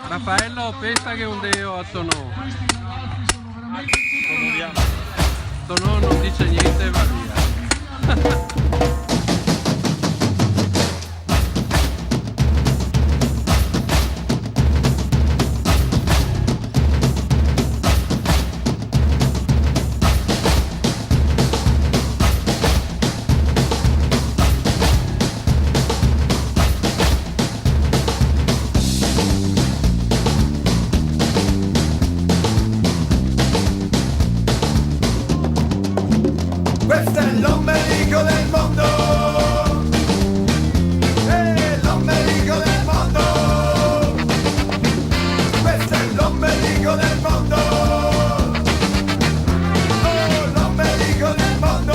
Raffaello pensa che un deo a Tonò. Tonò non dice niente e va via. Questo è l'ombelico del mondo, l'ombelico del mondo, questo è l'ombelico del mondo, oh, l'ombelico del mondo.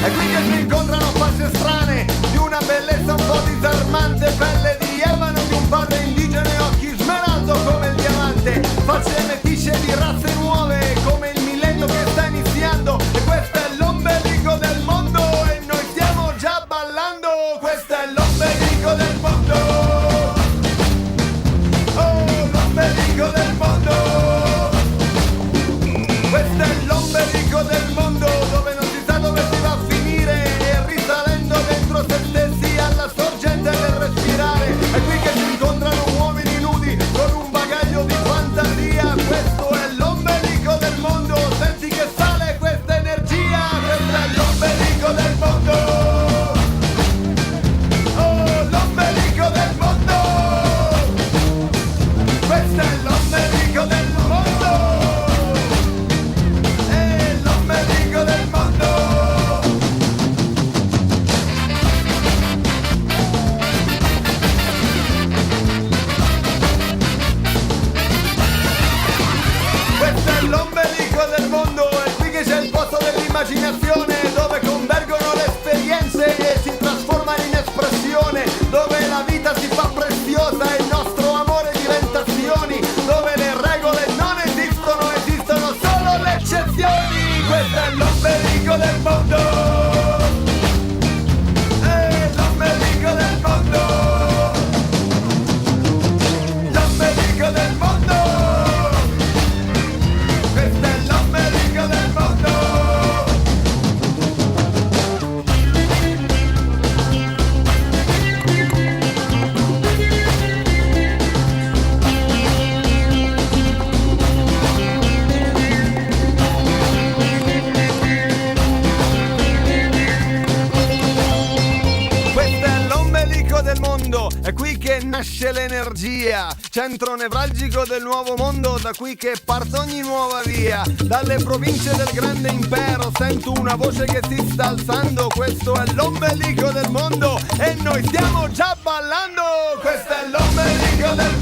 È qui che si incontrano facce strane, di una bellezza un po' disarmante, pelle di ebano di un padre indigene, occhi smeraldo come il diamante, facce meticce di razze nuove come il millennio che sta iniziando. E questo è l'ombelico del mondo e noi stiamo già ballando. Questo è l'ombelico del mondo, oh, l'ombelico del mondo. Questo è l'ombelico del mondo, dove non si sa dove si va a finire, e risalendo dentro se stessi alla sorgente del respirare. È qui che si incontrano uomini nudi con un bagaglio di fantasia. Questo è l'ombelico del mondo, senti che sale questa energia. Questo è l'ombelico del mondo, oh, l'ombelico del mondo. Questo è l'ombelico del mondo, l'ombelico del mondo. Questo è l'ombelico del mondo, è qui che c'è il posto dell'immaginazione, dove convergono le esperienze e si trasformano in espressione, dove la vita si fa preziosa e il nostro amore diventa azioni, dove le regole non esistono, esistono solo le eccezioni. Questo è l'ombelico del mondo, l'ombelico del mondo, l'ombelico del mondo. Questo è l'ombelico del mondo. Questo è l'ombelico del mondo, è qui che nasce l'energia, centro nevralgico del nuovo mondo, da qui che parte ogni nuova via. Dalle province del grande impero sento una voce che si sta alzando. Questo è l'ombelico del mondo e noi stiamo già ballando. Questo è l'ombelico del